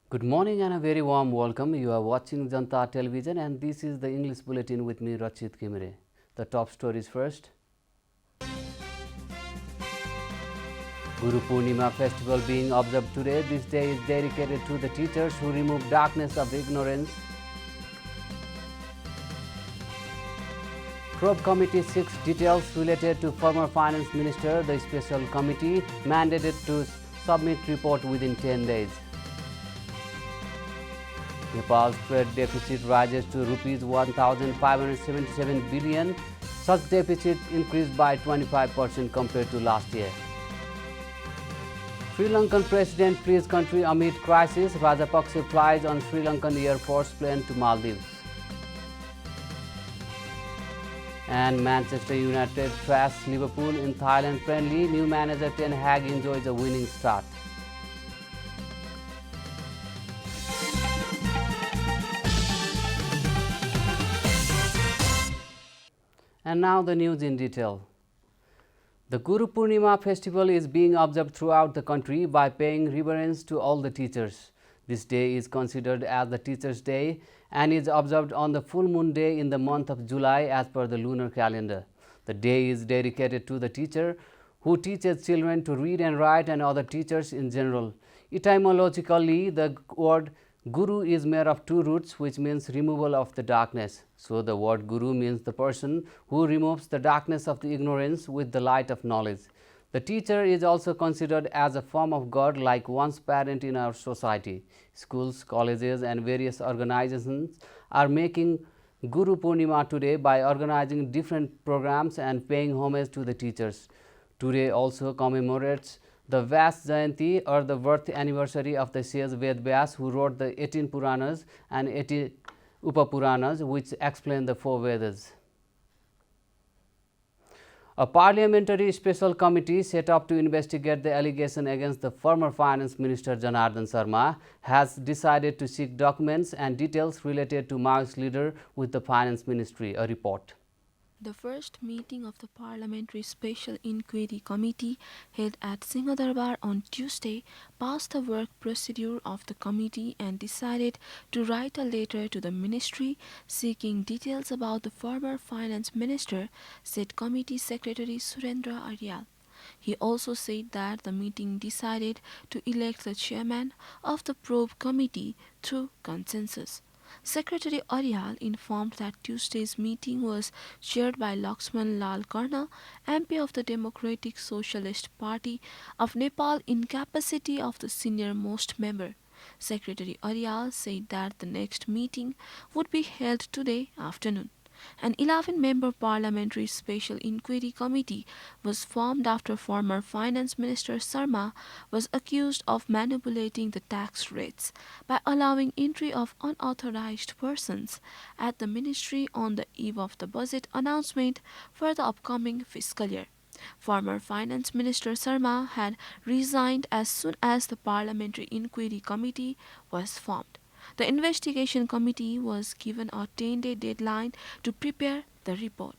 Good morning and a very warm welcome. You are watching Janata Television and this is the English Bulletin with me, Rachit Kimere. The top stories first. Guru Purnima festival being observed today. This day is dedicated to the teachers who remove darkness of ignorance. Probe committee seeks details related to former finance minister. The special committee mandated to submit report within 10 days. Nepal's trade deficit rises to rupees 1,577 billion. Such deficit increased by 25% compared to last year. Sri Lankan president flees country amid crisis. Rajapaksa flies on Sri Lankan Air Force plane to Maldives. And Manchester United thrashes Liverpool in Thailand friendly. New manager Ten Hag enjoys a winning start. And now the news in detail. The Guru Purnima festival is being observed throughout the country by paying reverence to all the teachers. This day is considered as the Teachers' Day and is observed on the full moon day in the month of July as per the lunar calendar. The day is dedicated to the teacher who teaches children to read and write and other teachers in general. Etymologically, the word Guru is made of two roots which means removal of the darkness. So the word Guru means the person who removes the darkness of the ignorance with the light of knowledge. The teacher is also considered as a form of God like one's parent in our society. Schools, colleges and various organizations are making Guru Purnima today by organizing different programs and paying homage to the teachers. Today also commemorates the Vyas Jayanti or the birth anniversary of the sage Ved Vyas who wrote the 18 Puranas and 18 Upapuranas which explain the 4 Vedas. A parliamentary special committee set up to investigate the allegation against the former finance minister Janardhan Sharma has decided to seek documents and details related to Maoist leader with the finance ministry. A report. The first meeting of the Parliamentary Special Inquiry Committee held at Singhadarbar on Tuesday passed the work procedure of the committee and decided to write a letter to the ministry seeking details about the former finance minister, said Committee Secretary Surendra Aryal. He also said that the meeting decided to elect the chairman of the probe committee through consensus. Secretary Aryal informed that Tuesday's meeting was chaired by Laxman Lal Karna, MP of the Democratic Socialist Party of Nepal in capacity of the senior-most member. Secretary Aryal said that the next meeting would be held today afternoon. An 11-member Parliamentary Special Inquiry Committee was formed after former Finance Minister Sharma was accused of manipulating the tax rates by allowing entry of unauthorized persons at the ministry on the eve of the budget announcement for the upcoming fiscal year. Former Finance Minister Sharma had resigned as soon as the Parliamentary Inquiry Committee was formed. The investigation committee was given a 10-day deadline to prepare the report.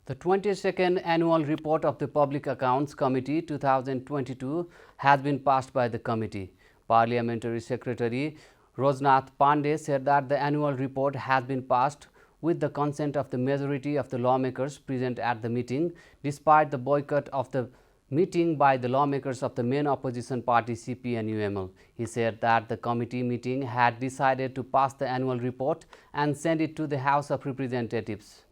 The 22nd Annual Report of the Public Accounts Committee 2022 has been passed by the committee. Parliamentary Secretary Rojnath Pandey said that the annual report has been passed with the consent of the majority of the lawmakers present at the meeting, despite the boycott of the meeting by the lawmakers of the main opposition party CP and UML. He said that the committee meeting had decided to pass the annual report and send it to the House of Representatives.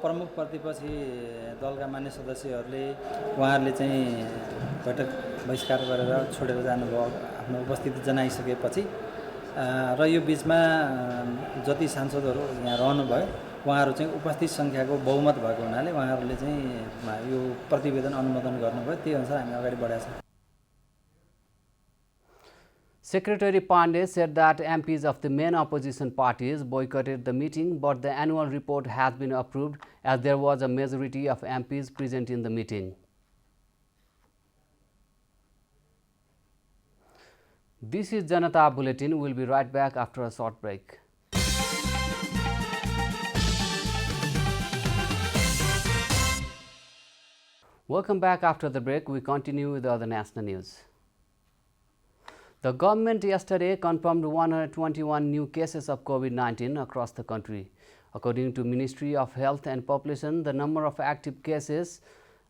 प्रमुख प्रतिपक्षी दलका मान्य सदस्यहरूले उहाँहरूले चाहिँ बैठक बहिष्कार गरेर छोडेर जानुभयो आफ्नो उपस्थिति जनाइसकेपछि र यो बीचमा जति सांसदहरू यहाँ रहनुभयो उहाँहरू चाहिँ उपस्थित सङ्ख्याको बहुमत भएको हुनाले उहाँहरूले चाहिँ यो प्रतिवेदन अनुमोदन गर्नुभयो त्यही अनुसार हामी अगाडि बढेका छौँ. Secretary Pandey said that MPs of the main opposition parties boycotted the meeting, but the annual report has been approved as there was a majority of MPs present in the meeting. This is Janata Bulletin. We will be right back after a short break. Welcome back. After the break, we continue with the other national news. The government yesterday confirmed 121 new cases of COVID-19 across the country. According to Ministry of Health and Population, the number of active cases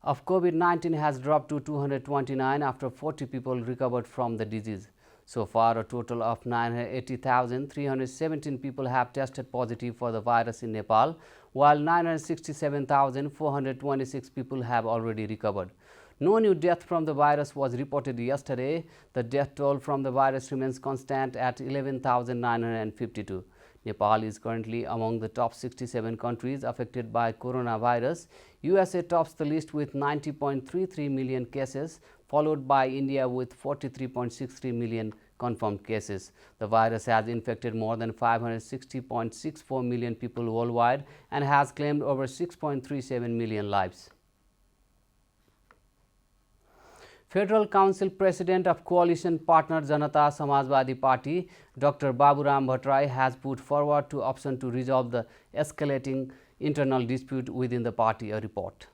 of COVID-19 has dropped to 229 after 40 people recovered from the disease. So far, a total of 980,317 people have tested positive for the virus in Nepal, while 967,426 people have already recovered. No new death from the virus was reported yesterday. The death toll from the virus remains constant at 11,952. Nepal is currently among the top 67 countries affected by coronavirus. USA tops the list with 90.33 million cases, followed by India with 43.63 million confirmed cases. The virus has infected more than 560.64 million people worldwide and has claimed over 6.37 million lives. Federal Council President of Coalition Partner Janata Samajwadi Party, Dr. Baburam Bhattarai, has put forward two options to resolve the escalating internal dispute within the party, a report.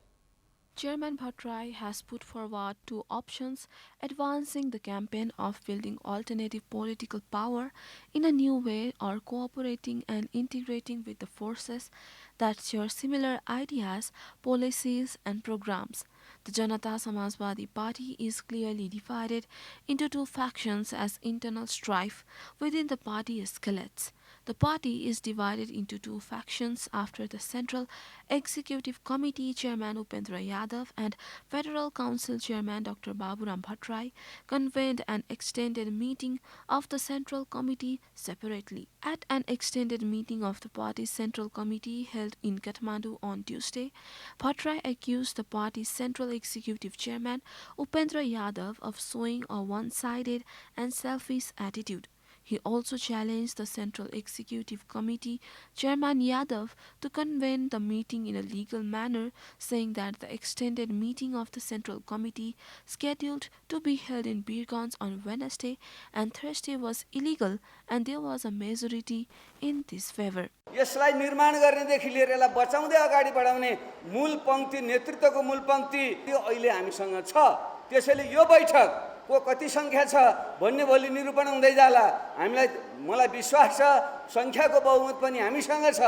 Chairman Bhattarai has put forward two options, advancing the campaign of building alternative political power in a new way or cooperating and integrating with the forces that share similar ideas, policies and programs. The Janata Samajwadi Party is clearly divided into two factions as internal strife within the party escalates. The party is divided into two factions after the Central Executive Committee Chairman Upendra Yadav and Federal Council Chairman Dr. Baburam Bhattarai convened an extended meeting of the Central Committee separately. At an extended meeting of the party's Central Committee held in Kathmandu on Tuesday, Bhattarai accused the party's Central Executive Chairman Upendra Yadav of showing a one-sided and selfish attitude. He also challenged the Central Executive Committee Chairman Yadav to convene the meeting in a legal manner, saying that the extended meeting of the Central Committee scheduled to be held in Birganj on Wednesday and Thursday was illegal and there was a majority in this favor. यसलाई निर्माण गर्नेदेखि लिएर यसलाई बचाउँदै अगाडि बढाउने मूल पंक्ति नेतृत्वको मूल पंक्ति अहिले हामीसँग छ। त्यसैले यो बैठक को कति संख्या छ भन्ने भोलि निरूपण हुँदै जाला। मलाई विश्वास छ संख्याको बहुमत पनि हामीसँग छ।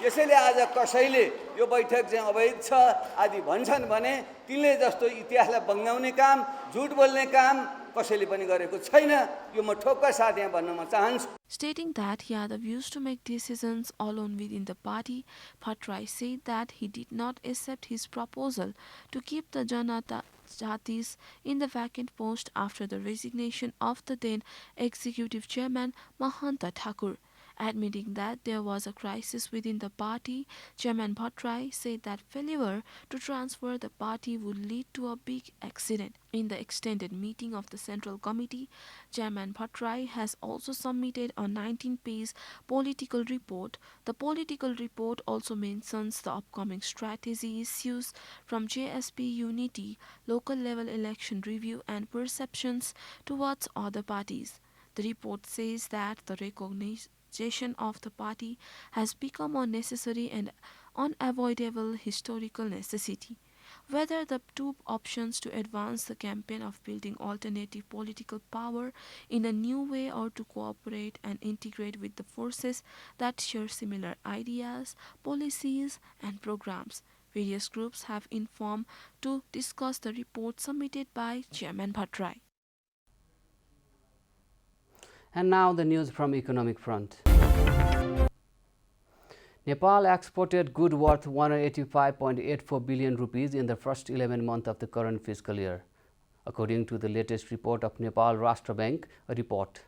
त्यसैले आज कसैले यो बैठक चाहिँ अवैध छ आदि भन्छन् भने तिनले जस्तो इतिहासलाई बङ्गाउने काम, झुट बोल्ने काम कसैले पनि गरेको छैन। यो म ठोक्क साथ यहाँ भन्न म चाहन्छु। Stating that Yadav used to make decisions alone within the party, Bhattarai said that he did not accept his proposal to keep the Janata Jatis in the vacant post after the resignation of the then executive chairman Mahanta Thakur. Admitting that there was a crisis within the party, Chairman Bhattarai said that failure to transfer the party would lead to a big accident. In the extended meeting of the Central Committee, Chairman Bhattarai has also submitted a 19-page political report. The political report also mentions the upcoming strategy issues from JSP unity, local level election review and perceptions towards other parties. The report says that the recognition of the party has become a necessary and unavoidable historical necessity. Whether the two options to advance the campaign of building alternative political power in a new way or to cooperate and integrate with the forces that share similar ideas, policies and programs. Various groups have informed to discuss the report submitted by Chairman Bhattarai. And now the news from economic front. Nepal exported goods worth 185.84 billion rupees in the first 11 months of the current fiscal year, according to the latest report of Nepal Rashtra Bank, a report.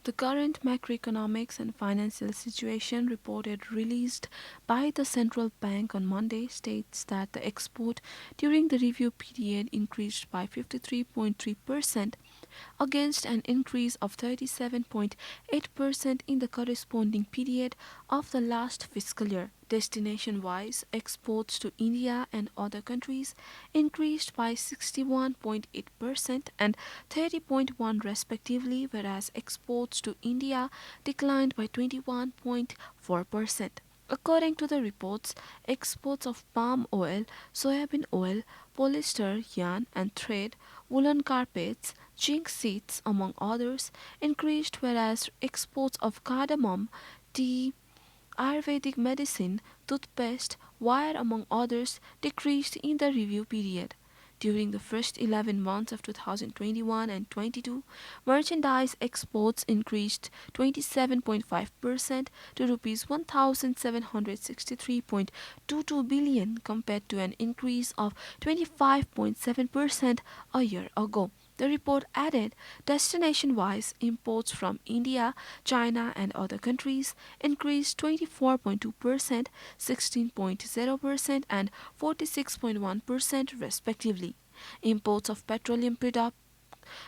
The current macroeconomics and financial situation reported released by the central bank on Monday states that the export during the review period increased by 53.3% against an increase of 37.8% in the corresponding period of the last fiscal year. Destination-wise, exports to India and other countries increased by 61.8% and 30.1% respectively, whereas exports to India declined by 21.4%. According to the reports, exports of palm oil, soybean oil, polyester, yarn and thread, woolen carpets, zinc seeds, among others, increased, whereas exports of cardamom, tea, Ayurvedic medicine, toothpaste, wire, among others, decreased in the review period. During the first 11 months of 2021 and 22, merchandise exports increased 27.5% to rupees 1763.22 billion compared to an increase of 25.7% a year ago. The report added destination-wise imports from India, China and other countries increased 24.2%, 16.0% and 46.1% respectively. Imports of petroleum products,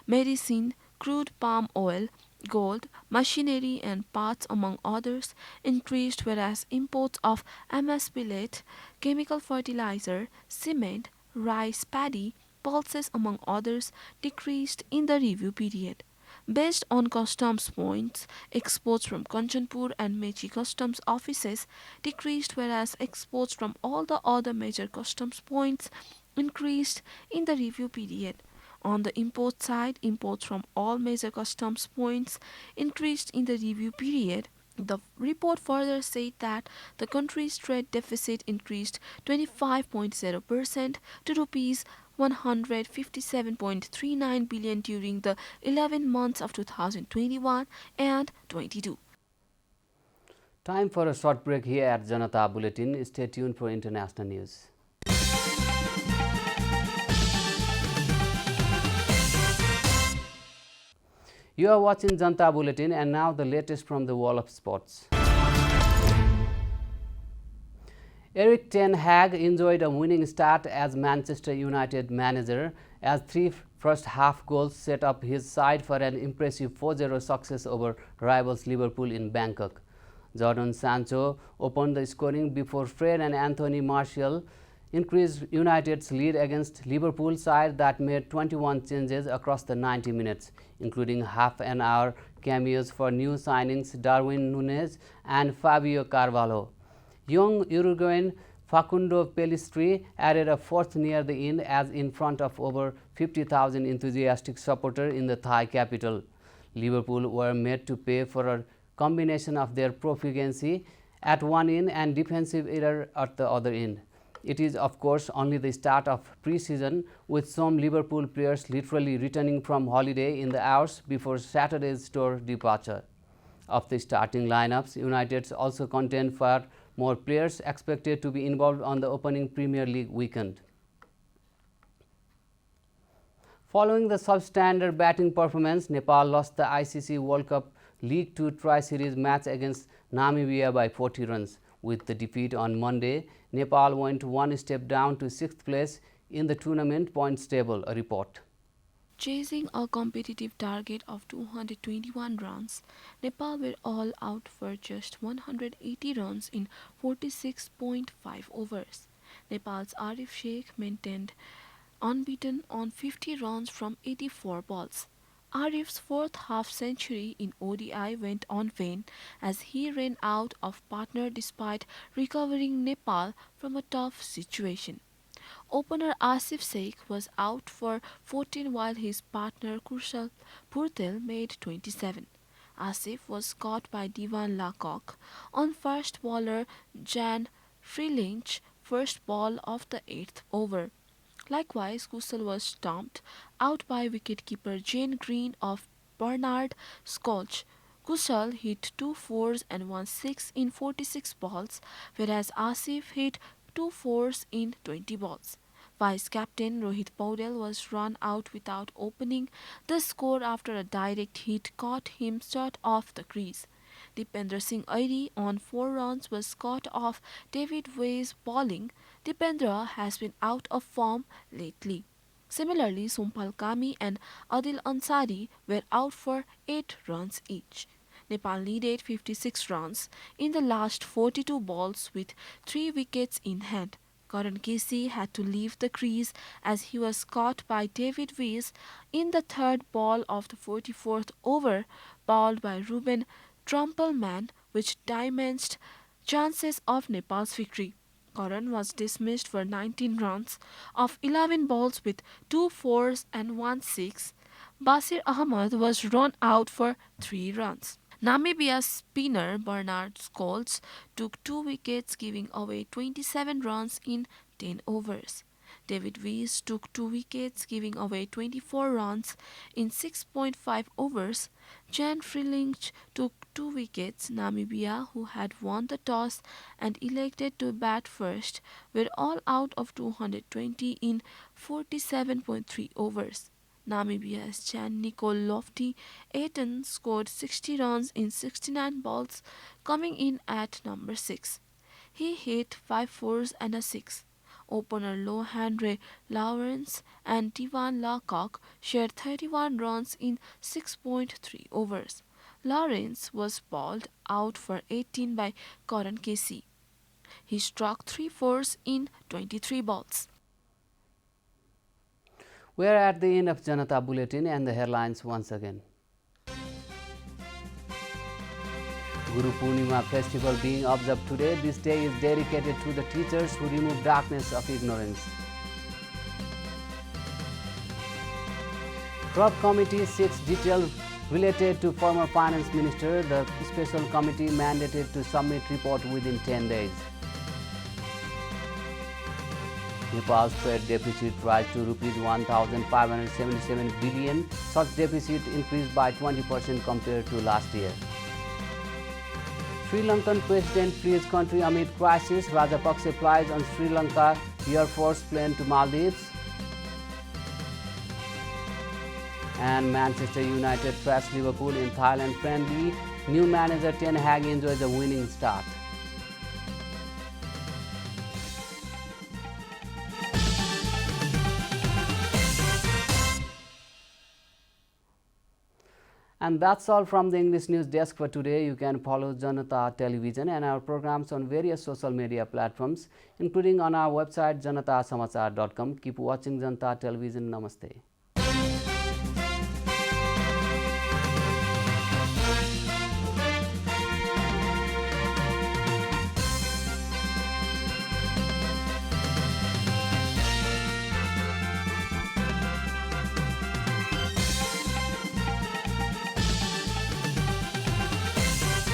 medicine, crude palm oil, gold, machinery and parts among others increased, whereas imports of MS billet, chemical fertilizer, cement, rice, paddy, pulses among others decreased in the review period. Based on customs points, exports from Kanchanpur and Mechi customs offices decreased, whereas exports from all the other major customs points increased in the review period. On the import side, imports from all major customs points increased in the review period. The report further said that the country's trade deficit increased 25.0% to rupees 157.39 billion during the 11 months of 2021 and 22. Time for a short break here at Janata Bulletin. Stay tuned for international news. You are watching Janata Bulletin, and now the latest from the world of sports. Erik ten Hag enjoyed a winning start as Manchester United manager as three first half goals set up his side for an impressive 4-0 success over rivals Liverpool in Bangkok. Jadon Sancho opened the scoring before Fred and Anthony Martial increased United's lead against Liverpool side that made 21 changes across the 90 minutes, including half-an-hour cameos for new signings Darwin Núñez and Fabio Carvalho. Young Uruguayan Facundo Pellistri added a fourth near the end as in front of over 50,000 enthusiastic supporters in the Thai capital. Liverpool were made to pay for a combination of their profligacy at one end and defensive error at the other end. It is of course only the start of pre-season, with some Liverpool players literally returning from holiday in the hours before Saturday's tour departure. Of the starting lineups, United also contained far more players expected to be involved on the opening Premier League weekend. Following the substandard batting performance, Nepal lost the ICC World Cup League 2 Tri-Series match against Namibia by 40 runs. With the defeat on Monday, Nepal went one step down to 6th place in the tournament points table. A report. Chasing a competitive target of 221 runs, Nepal were all out for just 180 runs in 46.5 overs. Nepal's Arif Sheikh maintained unbeaten on 50 runs from 84 balls. Arif's fourth half-century in ODI went on vain as he ran out of partner despite recovering Nepal from a tough situation. Opener Asif Sheikh was out for 14 while his partner Kushal Purtel made 27. Asif was caught by Divan Lakok on first bowler Jan Freelinch first ball of the 8th over. Likewise, Kushal was stumped out by wicketkeeper Jane Green of Bernard Scotch. Kushal hit 2 fours and 1 6 in 46 balls, whereas Asif hit 2 fours in 20 balls. Vice-captain Rohit Paudel was run out without opening the score after a direct hit caught him short off the crease. Dipendra Singh Airi on 4 runs was caught off David Way's bowling. Dipendra has been out of form lately. Similarly, Sompal Kami and Adil Ansari were out for 8 runs each. Nepal needed 56 runs in the last 42 balls with 3 wickets in hand. Karan Kesey had to leave the crease as he was caught by David Weiss in the third ball of the 44th over, bowled by Ruben Trumpelman, which damaged chances of Nepal's victory. Karan was dismissed for 19 runs of 11 balls with 2 fours and 1 6. Basir Ahmad was run out for 3 runs. Namibia's spinner Bernard Scholes took 2 wickets, giving away 27 runs in 10 overs. David Weiss took 2 wickets, giving away 24 runs in 6.5 overs. Jan Freelinch took 2 wickets. Namibia, who had won the toss and elected to bat first, were all out of 220 in 47.3 overs. Namibia's Jan Nicole Lofty Ayton scored 60 runs in 69 balls, coming in at number 6. He hit 5 fours and a 6. Opener Lohan Lawrence and Divan Lacock shared 31 runs in 6.3 overs. Lawrence was bowled out for 18 by Karan Casey. He struck 3 fours in 23 balls. We are at the end of Janata Bulletin and the headlines once again. Guru Purnima festival being observed today. This day is dedicated to the teachers who remove darkness of ignorance. Crop Committee seeks details related to former Finance Minister. The special committee mandated to submit report within 10 days. Nepal's trade deficit rise to Rs 1,577 billion. Such deficit increased by 20% compared to last year. Sri Lankan president flees country amid crisis. Rajapaksa flies on Sri Lanka Air Force plane to Maldives. And Manchester United thrashed Liverpool in Thailand friendly. New manager Ten Hag enjoys a winning start. And that's all from the English News Desk for today. You can follow Janata Television and our programs on various social media platforms, including on our website janatasamachar.com. Keep watching Janata Television. Namaste.